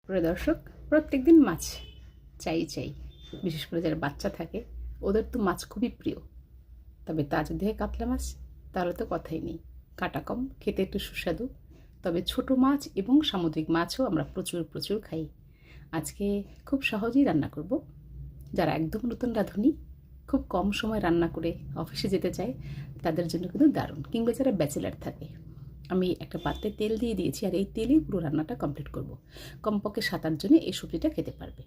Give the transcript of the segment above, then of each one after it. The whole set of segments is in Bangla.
প্রিয় দর্শক, প্রত্যেকদিন মাছ চাই। বিশেষ করে যারা বাচ্চা থাকে ওদের তো মাছ খুবই প্রিয়। তবে তা যদি হয় কাতলা মাছ, তাহলে তো কথাই নেই। কাটা কম, খেতে একটু সুস্বাদু। তবে ছোট মাছ এবং সামুদ্রিক মাছও আমরা প্রচুর খাই। আজকে খুব সহজেই রান্না করব। যারা একদম নতুন রাঁধুনি, খুব কম সময় রান্না করে অফিসে যেতে চায়, তাদের জন্য কিন্তু দারুণ। কিংবা যারা ব্যাচেলার থাকে, আমি একটা পাত্রে তেল দিয়ে দিয়েছি, আর এই তেলেই পুরো রান্নাটা কমপ্লিট করব। কমপক্ষে 7-8 জনে এই সবজিটা খেতে পারবে।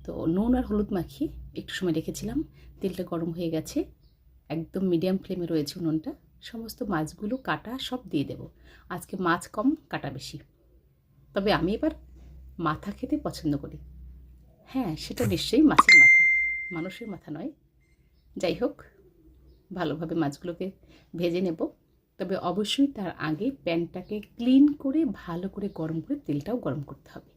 তো নুন আর হলুদ মাখিয়ে একটু সময় রেখেছিলাম। তেলটা গরম হয়ে গেছে, একদম মিডিয়াম ফ্লেমে রয়েছে উনুনটা। সমস্ত মাছগুলো কাটা সব দিয়ে দেব। আজকে মাছ কম, কাটা বেশি। তবে আমি এবার মাথা খেতে পছন্দ করি। হ্যাঁ, সেটা নিশ্চয়ই মাছের মাথা, মানুষের মাথা নয়। যাই হোক, ভালোভাবে মাছগুলোকে ভেজে নেব। তবে অবশ্যই তার আগে প্যানটাকে ক্লিন করে ভালো করে গরম করে তেলটাও গরম করতে হবে।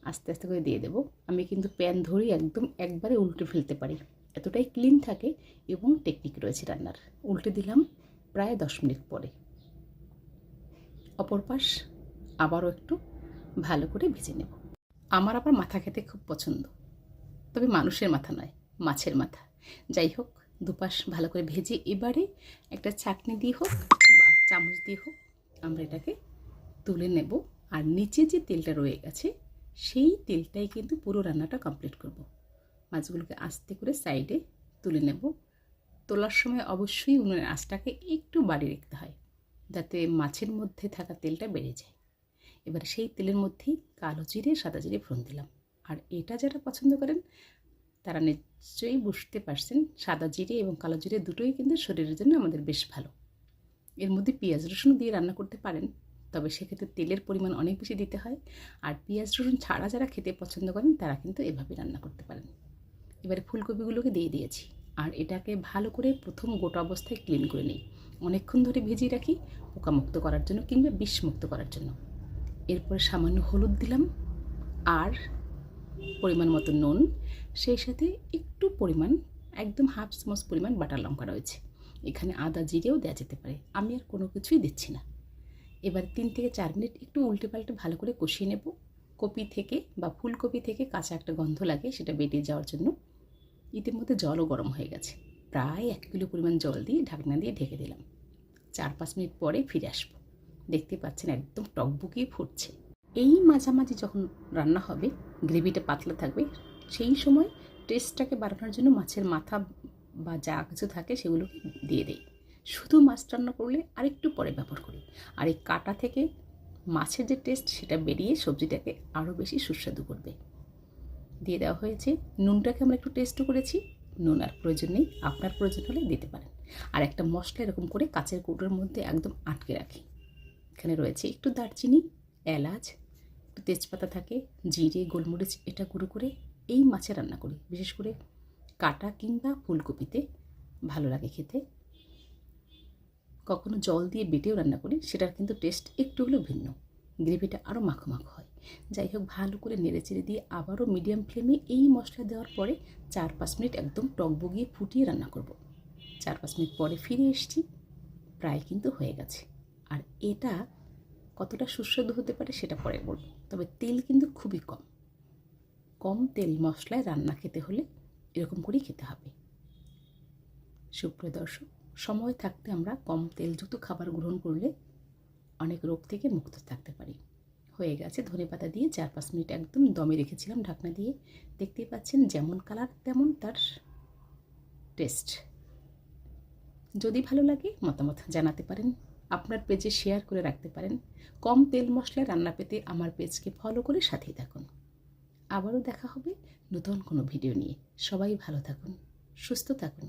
আস্তে আস্তে করে দিয়ে দেব। আমি কিন্তু প্যান ধরেই একদম একবারে উল্টে ফেলতে পারি, এতটাই ক্লিন থাকে এবং টেকনিক রয়েছে রান্নার। উল্টে দিলাম প্রায় 10 মিনিট পরে। অপর পাশ আবারও একটু ভালো করে ভেজে নেব। আমার আবার মাথা খেতে খুব পছন্দ, তবে মানুষের মাথা নয়, মাছের মাথা। যাই হোক, দুপাশ ভালো করে ভেজে এবারে একটা চাটনি দিয়ে হোক বা চামচ দিয়ে হোক আমরা এটাকে তুলে নেব। আর নিচে যে তেলটা রয়ে গেছে সেই তেলটাই কিন্তু পুরো রান্নাটা কমপ্লিট করব। মাছগুলোকে আস্তে করে সাইডে তুলে নেব। তোলার সময় অবশ্যই উনুনের আঁচটাকে একটু বাড়িয়ে রাখতে হয়, যাতে মাছের মধ্যে থাকা তেলটা বেড়ে যায়। এবার সেই তেলের মধ্যেই কালো জিরে সাদা জিরে ফোড়ন দিলাম। আর এটা যারা পছন্দ করেন তারা নিশ্চয়ই বুঝতে পারছেন, সাদা জিরে এবং কালো জিরে দুটোই কিন্তু শরীরের জন্য আমাদের বেশ ভালো। এর মধ্যে পেঁয়াজ রসুন দিয়ে রান্না করতে পারেন, তবে সেক্ষেত্রে তেলের পরিমাণ অনেক বেশি দিতে হয়। আর পেঁয়াজ রসুন ছাড়া যারা খেতে পছন্দ করেন তারা কিন্তু এভাবে রান্না করতে পারেন। এবারে ফুলকপিগুলোকে দিয়ে দিয়েছি, আর এটাকে ভালো করে প্রথম গোটা অবস্থায় ক্লিন করে নিই। অনেকক্ষণ ধরে ভিজিয়ে রাখি পোকামুক্ত করার জন্য কিংবা বিষমুক্ত করার জন্য। এরপরে সামান্য হলুদ দিলাম আর পরিমাণ মতো নুন, সেই সাথে একটু পরিমাণ, একদম হাফ চামচ পরিমাণ বাটা লঙ্কা রয়েছে। এখানে আদা জিরেও দেওয়া যেতে পারে, আমি আর কোনো কিছুই দিচ্ছি না। এবার 3 থেকে 4 মিনিট একটু উল্টে পাল্টে ভালো করে কষিয়ে নেব। কপি থেকে বা ফুলকপি থেকে কাঁচা একটা গন্ধ লাগে, সেটা বেরিয়ে যাওয়ার জন্য। ইতিমধ্যে জলও গরম হয়ে গেছে, প্রায় 1 কিলো পরিমাণ জল দিয়ে ঢাকনা দিয়ে ঢেকে দিলাম। 4-5 মিনিট পরে ফিরে আসবো। দেখতে পাচ্ছেন একদম টকবুকিয়ে ফুটছে। এই মাঝামাঝি যখন রান্না হবে, গ্রেভিটা পাতলা থাকবে, সেই সময় টেস্টটাকে বাড়ানোর জন্য মাছের মাথা বা যা কিছু থাকে সেগুলোকে দিয়ে দেই। শুধু মাছ রান্না করলে আরেকটু পরে ব্যবহার করি। আর এই কাটা থেকে মাছের যে টেস্ট সেটা বেরিয়ে সবজিটাকে আরও বেশি সুস্বাদু করবে। দিয়ে দেওয়া হয়েছে। নুনটাকে আমরা একটু টেস্টও করেছি, নুন আর প্রয়োজন নেই, আপনার প্রয়োজন হলে দিতে পারেন। আর একটা মশলা এরকম করে কাচের কৌটোর মধ্যে একদম আটকে রাখি। এখানে রয়েছে একটু দারচিনি, এলাচ, একটু তেজপাতা থাকে, জিরে, গোলমরিচ, এটা গুঁড়ো করে এই মাছে রান্না করি। বিশেষ করে কাটা কিংবা ফুলকপিতে ভালো লাগে খেতে। কখনো জল দিয়ে বেটেও রান্না করি, সেটার কিন্তু টেস্ট একটু হলেও ভিন্ন, গ্রেভিটা আরও মাখো মাখো হয়। যাই হোক, ভালো করে নেড়েচেড়ে দিয়ে আবারও মিডিয়াম ফ্লেমে এই মশলা দেওয়ার পরে 4-5 মিনিট একদম টকবগিয়ে ফুটিয়ে রান্না করব। 4-5 মিনিট পরে ফিরে এসেছি, প্রায় কিন্তু হয়ে গেছে। আর এটা কতটা সুস্বাদু হতে পারে সেটা পরে বলবো। তবে তেল কিন্তু খুবই কম। কম তেল মশলায় রান্না খেতে হলে এরকম করেই খেতে হবে। সুপ্রিয় দর্শক, সময় থাকতে আমরা কম তেলযুক্ত খাবার গ্রহণ করলে অনেক রোগ থেকে মুক্ত থাকতে পারি। হয়ে গেছে। ধনেপাতা দিয়ে 4-5 মিনিট একদম দমে রেখেছিলাম ঢাকনা দিয়ে। দেখতেই পাচ্ছেন যেমন কালার তেমন তার টেস্ট। যদি ভালো লাগে মতামত জানাতে পারেন, আপনার পেজে শেয়ার করে রাখতে পারেন। কম তেল মশলায় রান্না পেতে আমার পেজকে ফলো করে সাথেই থাকুন। আবারও দেখা হবে নতুন কোনো ভিডিও নিয়ে। সবাই ভালো থাকুন, সুস্থ থাকুন।